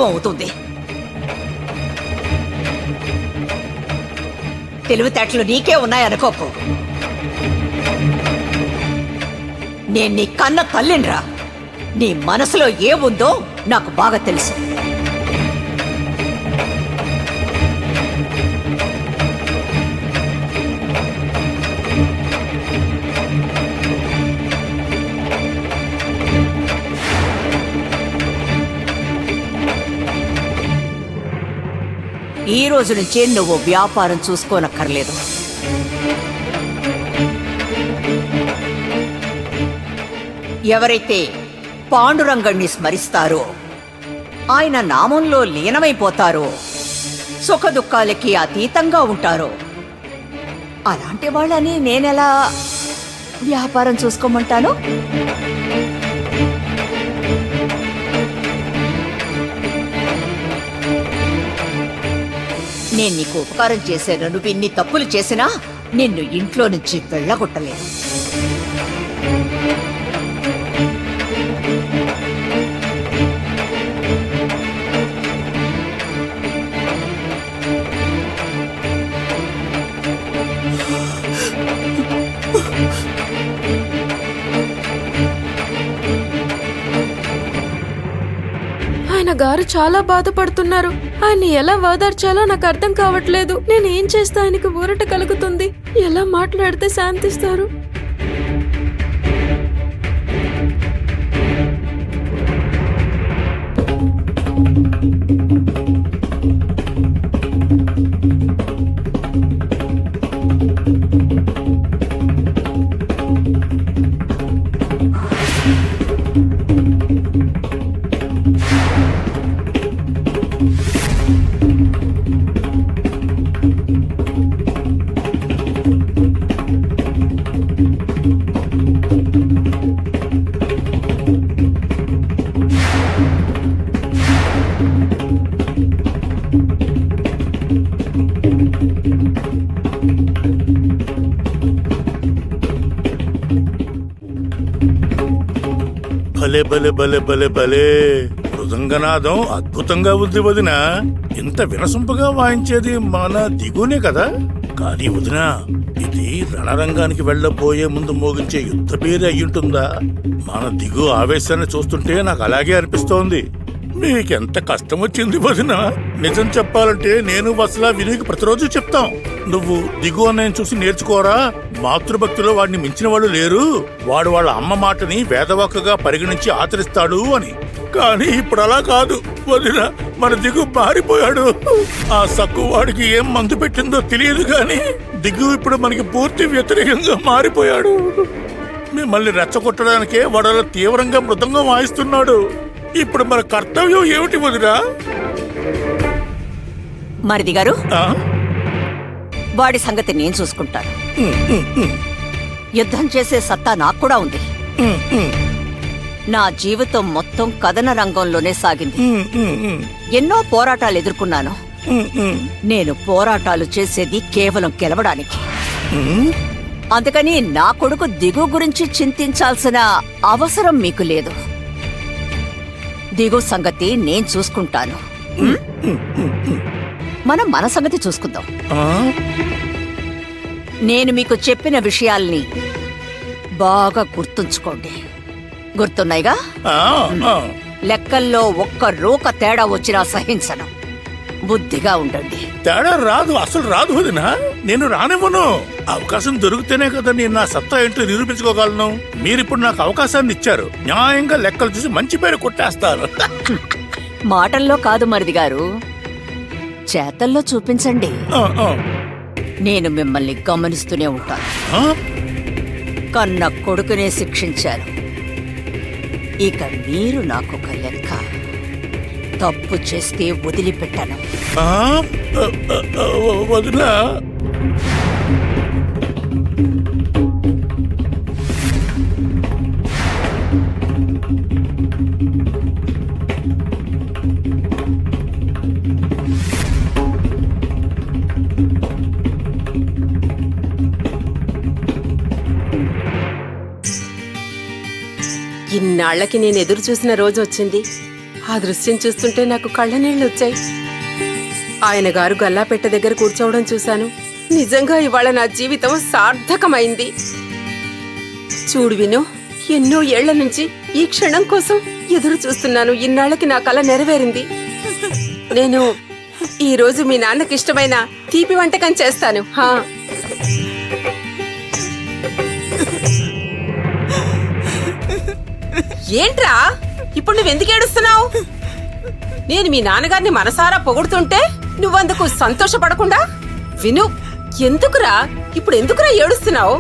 అవుతుంది. తెలివితేటలు నీకే ఉన్నాయనుకోకు. నేను నీ కన్న తల్లినిరా. నీ మనసులో ఏముందో నాకు బాగా తెలుసు. ఈ రోజు నుంచే నువ్వు వ్యాపారం చూసుకోనక్కర్లేదు. ఎవరైతే పాండురంగణ్ణి స్మరిస్తారో, ఆయన నామంలో లీనమైపోతారో, సుఖదుఖాలకి అతీతంగా ఉంటారో, అలాంటి వాళ్ళని నేనెలా వ్యాపారం చూసుకోమంటాను? నేను నీకు ఉపకారం చేశాను. నువ్వు ఇన్ని తప్పులు చేసినా నిన్ను ఇంట్లో నుంచి వెళ్ళగొట్టలేదు. ఆయన గారు చాలా బాధపడుతున్నారు. ఆయన్ని ఎలా ఓదార్చాలో నాకు అర్థం కావట్లేదు. నేను ఏం చేస్తే ఆయనకి ఊరట కలుగుతుంది? ఎలా మాట్లాడితే శాంతిస్తారు? భలే భలే భలే భలే భలే మృదంగనాదం అద్భుతంగా ఉంది వదినా. ఇంత వినసొంపుగా వాయించేది మన దిగునే కదా. కానీ వదినా, ఇది రణరంగానికి వెళ్ళబోయే ముందు మోగించే యుద్ధ పేరు అయ్యుంటుందా? మన దిగు ఆవేశాన్ని చూస్తుంటే నాకు అలాగే అనిపిస్తోంది. మీకెంత కష్టం వచ్చింది వదినా. నిజం చెప్పాలంటే నేను వసలా వినీకి ప్రతిరోజు చెప్తాం, నువ్వు దిగు అన్నయ్యను చూసి నేర్చుకోరా, మాతృభక్తిలో వాడిని మించిన వాళ్ళు లేరు, వాడు వాళ్ళ అమ్మ మాటని వేదవాకగా పరిగణించి ఆచరిస్తాడు అని. కానీ ఇప్పుడు అలా కాదు వదినా, మన దిగు మారిపోయాడు. ఆ సక్కు వాడికి ఏం మందు పెట్టిందో తెలియదు గాని దిగు ఇప్పుడు మనకి పూర్తి వ్యతిరేకంగా మారిపోయాడు. మిమ్మల్ని రెచ్చగొట్టడానికే వాడు తీవ్రంగా మృదంగం వాయిస్తున్నాడు. ఇప్పుడు మన కర్తవ్యం ఏమిటి వదినా? మరిది గారు, వాడి సంగతి నేను చూసుకుంటాను. యుద్ధం చేసే సత్తా నాకు కూడా ఉంది. నా జీవితం మొత్తం కథన రంగంలోనే సాగింది. ఎన్నో పోరాటాలు ఎదుర్కొన్నాను. నేను పోరాటాలు చేసేది కేవలం గెలవడానికి. అందుకని నా కొడుకు దిగు గురించి చింతించాల్సిన అవసరం మీకు లేదు. దిగు సంగతి నేను చూసుకుంటాను. మనం మన సంగతి చూసుకుందాం. నేను మీకు చెప్పిన విషయాల్ని బాగా గుర్తుంచుకోండి. గుర్తున్నాయిగా? లెక్కల్లో ఒక్క రూక తేడా వచ్చినా సహించను. బుద్ధిగా ఉండండి. తేడా రాదు, అసలు రాదు వదినా. నేను రానివ్వను. అవకాశం దొరికితేనే కదా నేను నా సత్తా ఏంటో నిరూపించుకోగలను. మీరిప్పుడు నాకు అవకాశాన్ని ఇచ్చారు. న్యాయంగా లెక్కలు చూసి మంచి పేరు కొట్టేస్తారు. మాటల్లో కాదు మరిది గారు, చేతల్లో చూపించండి. నేను మిమ్మల్ని గమనిస్తూనే ఉంటాను. కన్న కొడుకునే శిక్షించారు. ఇక మీరు నాకొక లెక్క. తప్పు చేస్తే వదిలిపెట్టాను. వదినా, ఇన్నాళ్లకి నేను ఎదురు చూసిన రోజు వచ్చింది. ఆ దృశ్యం చూస్తుంటే నాకు కళ్ళ నీళ్ళు వచ్చాయి. ఆయన గారు గల్లాపెట్ట దగ్గర కూర్చోవడం చూశాను. నిజంగా ఇవాళ నా జీవితం సార్థకమైంది. చూడు విను, ఎన్నో ఏళ్ల నుంచి ఈ క్షణం కోసం ఎదురు చూస్తున్నాను. ఇన్నాళ్లకి నా కల నెరవేరింది. నేను ఈ రోజు మీ నాన్నకి ఇష్టమైన తీపి వంటకం చేస్తాను. ఏంట్రా ఇప్పుడు నువ్వెందుకు ఏడుస్తున్నావు? నేను మీ నాన్నగారిని మనసారా పొగుడుతుంటే నువ్వందుకు సంతోషపడకుండా? విను, ఎందుకురా ఇప్పుడు ఎందుకురా ఏడుస్తున్నావు?